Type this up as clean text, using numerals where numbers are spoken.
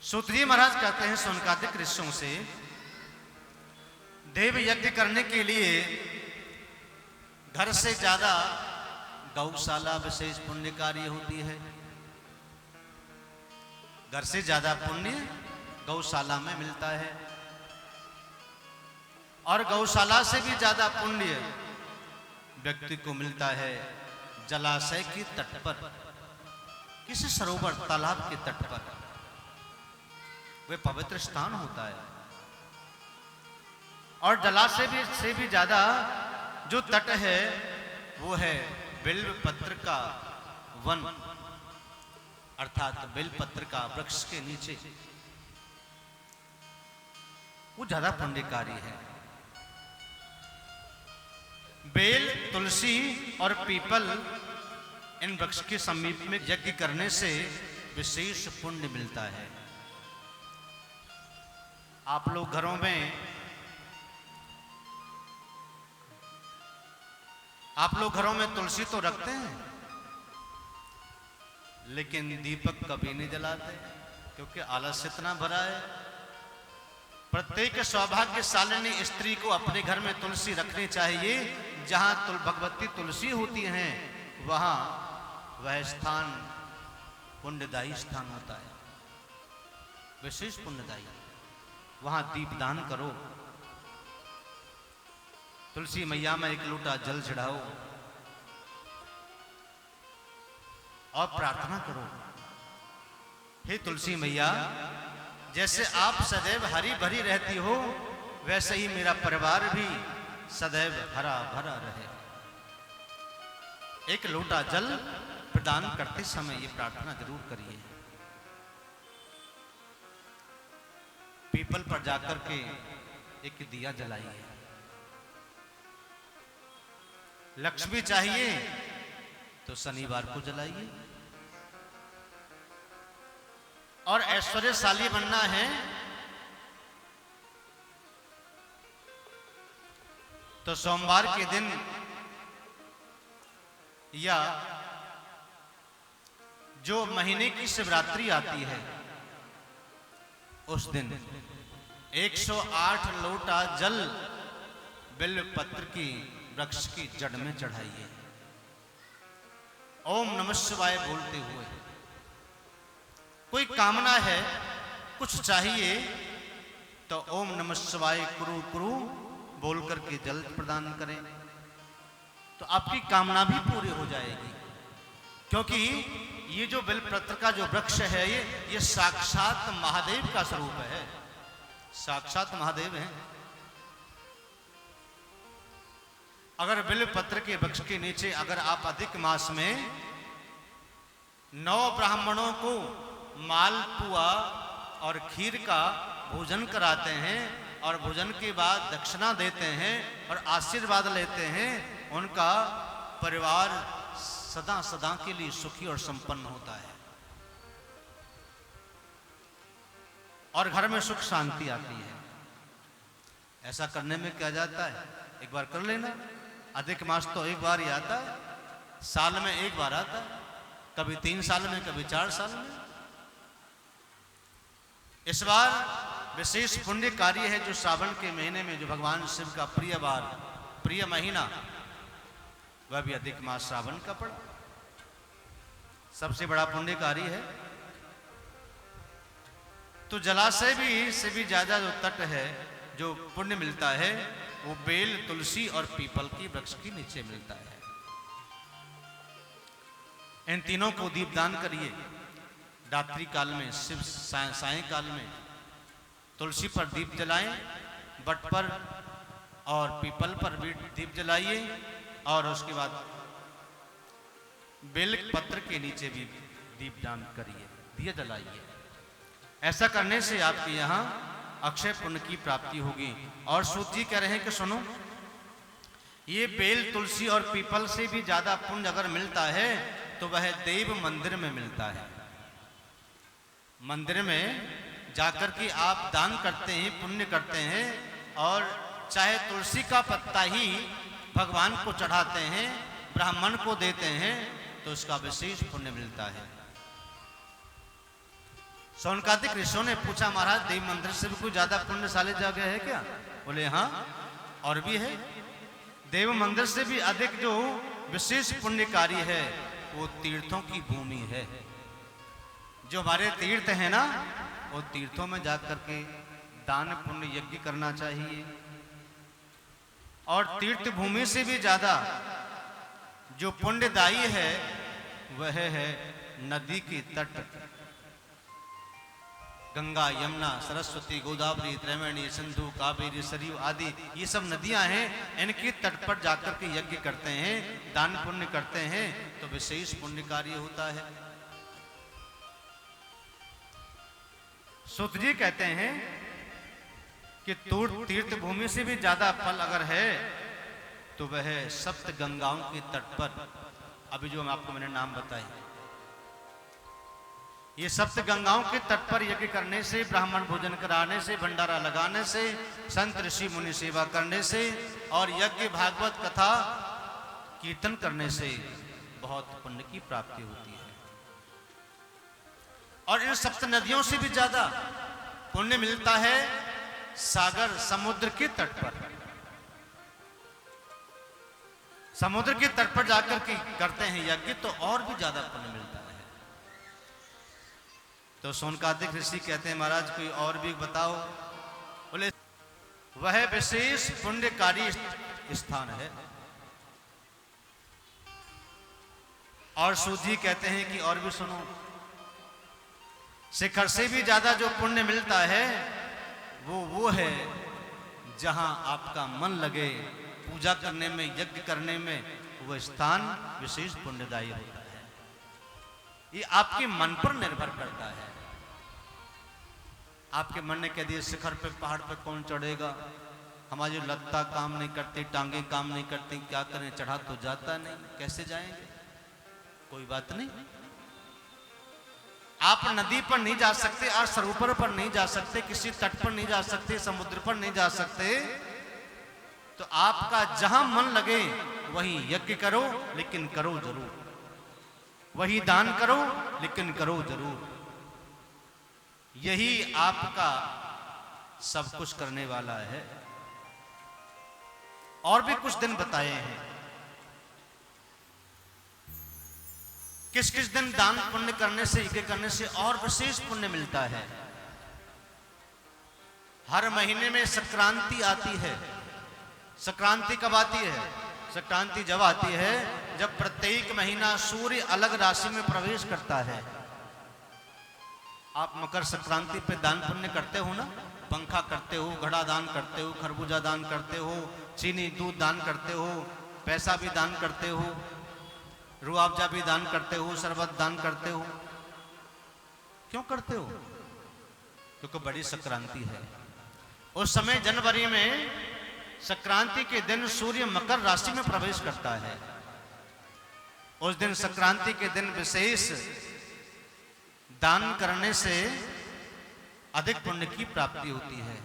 सूत जी महाराज कहते हैं सौनकादिक ऋषियों से, देव यज्ञ करने के लिए घर से ज्यादा गौशाला विशेष पुण्यकारी होती है। घर से ज्यादा पुण्य गौशाला में मिलता है, और गौशाला से भी ज्यादा पुण्य व्यक्ति को मिलता है जलाशय के तट पर, किसी सरोवर तालाब के तट पर। वे पवित्र स्थान होता है। और जलाशय से भी ज्यादा जो तट है वो है बिल्व पत्र का वन, अर्थात बिल्व पत्र का वृक्ष के नीचे, वो ज्यादा पुण्यकारी है। बेल, तुलसी और पीपल, इन वृक्ष के समीप में यज्ञ करने से विशेष पुण्य मिलता है। आप लोग घरों में तुलसी तो रखते हैं, लेकिन दीपक कभी नहीं जलाते, क्योंकि आलस इतना भरा है। प्रत्येक सौभाग्यशालिनी स्त्री को अपने घर में तुलसी रखनी चाहिए। जहां भगवती तुलसी होती हैं वहां वह स्थान पुण्यदायी स्थान होता है, विशेष पुण्यदायी। वहां दीपदान करो, तुलसी मैया में एक लोटा जल चढ़ाओ और प्रार्थना करो, हे तुलसी मैया, जैसे आप सदैव हरी भरी रहती हो, वैसे ही मेरा परिवार भी सदैव हरा भरा रहे। एक लोटा जल प्रदान करते समय ये प्रार्थना जरूर करिए। पीपल पर जाकर के एक दिया जलाइए। लक्ष्मी चाहिए तो शनिवार को जलाइए, और ऐश्वर्यशाली बनना है तो सोमवार के दिन या जो महीने की शिवरात्रि आती है उस दिन 108 लोटा जल बिल्व पत्र की वृक्ष की जड़ में चढ़ाइए, ओम नमः शिवाय बोलते हुए। कोई कामना है, कुछ चाहिए, तो ओम नमः शिवाय कुरु कुरु बोल करके जल प्रदान करें, तो आपकी कामना भी पूरी हो जाएगी। क्योंकि ये जो बिल्वपत्र का जो वृक्ष है ये साक्षात महादेव का स्वरूप है, साक्षात महादेव है। अगर बिल्वपत्र के वृक्ष के नीचे अगर आप अधिक मास में 9 ब्राह्मणों को मालपुआ और खीर का भोजन कराते हैं, और भोजन के बाद दक्षिणा देते हैं और आशीर्वाद लेते हैं, उनका परिवार सदा सदा के लिए सुखी और संपन्न होता है, और घर में सुख शांति आती है। ऐसा करने में क्या जाता है, एक बार कर लेना। अधिक मास तो एक बार ही आता है, साल में एक बार आता है, कभी 3 साल में, कभी 4 साल में। इस बार विशेष पुण्य कार्य है जो श्रावण के महीने में, जो भगवान शिव का प्रिय बार, प्रिय महीना, वह भी अधिक मास श्रावण का पड़ा, सबसे बड़ा पुण्य कार्य है। तो जलाशय भी से भी ज्यादा जो तट है, जो पुण्य मिलता है, वो बेल, तुलसी और पीपल की वृक्ष के नीचे मिलता है। इन तीनों को दीपदान करिए। रात्रि काल में, शिव सायंकाल में तुलसी पर दीप जलाएं, बट पर और पीपल पर भी दीप जलाइए, और उसके बाद बेल पत्र के नीचे भी दीपदान करिए, दिया जलाइए। ऐसा करने से आपके यहाँ अक्षय पुण्य की प्राप्ति होगी। और सूत जी कह रहे हैं कि सुनो, ये बेल, तुलसी और पीपल से भी ज्यादा पुण्य अगर मिलता है तो वह देव मंदिर में मिलता है। मंदिर में जाकर के आप दान करते हैं, पुण्य करते हैं, और चाहे तुलसी का पत्ता ही भगवान को चढ़ाते हैं, ब्राह्मण को देते हैं, तो उसका विशेष पुण्य मिलता है। शौनकादिक ऋषियों ने पूछा, महाराज देव मंदिर से भी कोई ज्यादा पुण्यशाली जगह है क्या? बोले हाँ, और भी है। देव मंदिर से भी अधिक जो विशेष पुण्यकारी है वो तीर्थों की भूमि है। जो हमारे तीर्थ है ना, वो तीर्थों में जाकर के दान पुण्य यज्ञ करना चाहिए। और तीर्थ भूमि से भी ज्यादा जो पुण्यदायी है वह है नदी के तट। गंगा, यमुना, सरस्वती, गोदावरी, त्रैवेणी, सिंधु, कावेरी, सरयू आदि ये सब नदियां हैं। इनके तट पर जाकर के यज्ञ करते हैं, दान पुण्य करते हैं तो विशेष पुण्य कार्य होता है। सूत जी कहते हैं कि तीर्थ भूमि से भी ज्यादा फल अगर है तो वह सप्त गंगाओं के तट पर, अभी जो आपको मैंने नाम बताए, ये सप्त गंगाओं के तट पर यज्ञ करने से, ब्राह्मण भोजन कराने से, भंडारा लगाने से, संत ऋषि मुनि सेवा करने से और यज्ञ भागवत कथा कीर्तन करने से बहुत पुण्य की प्राप्ति होती है। और इन सप्त नदियों से भी ज्यादा पुण्य मिलता है सागर, समुद्र के तट पर। समुद्र के तट पर जाकर के करते हैं यज्ञ तो और भी ज्यादा पुण्य मिलता है। तो शौनकादिक ऋषि कहते हैं, महाराज कोई और भी बताओ। बोले वह विशेष पुण्यकारी स्थान है। और सूत जी कहते हैं कि और भी सुनो, शिखर से भी ज्यादा जो पुण्य मिलता है वो है जहां आपका मन लगे पूजा करने में, यज्ञ करने में, वह स्थान विशेष पुण्यदायी होता है। ये आपके मन पर निर्भर करता है। आपके मन ने कह दिया शिखर पे, पहाड़ पे कौन चढ़ेगा, हमारी लत्ता काम नहीं करती, टांगे काम नहीं करती, क्या करें, चढ़ा तो जाता नहीं, कैसे जाएंगे? कोई बात नहीं, आप नदी पर नहीं जा सकते, और सरोवर पर नहीं जा सकते, किसी तट पर नहीं जा सकते, समुद्र पर नहीं जा सकते, तो आपका जहां मन लगे वहीं यज्ञ करो, लेकिन करो जरूर। वही दान करो, लेकिन करो जरूर। यही आपका सब कुछ करने वाला है। और भी कुछ दिन बताए हैं, किस किस दिन दान पुण्य करने से, यज्ञ करने से और विशेष पुण्य मिलता है। हर महीने में संक्रांति आती है। संक्रांति कब आती है? संक्रांति जब आती है जब प्रत्येक महीना सूर्य अलग राशि में प्रवेश करता है। आप मकर संक्रांति पे दान पुण्य करते हो ना, पंखा करते हो, घड़ा दान करते हो, खरबूजा दान करते हो, चीनी दूध दान करते हो, पैसा भी दान करते हो, रुआवजा भी दान करते हो, शरबत दान करते हो। क्यों करते हो? क्योंकि बड़ी संक्रांति है। उस समय जनवरी में संक्रांति के दिन सूर्य मकर राशि में प्रवेश करता है। उस दिन संक्रांति के दिन विशेष दान करने से अधिक पुण्य की प्राप्ति होती है।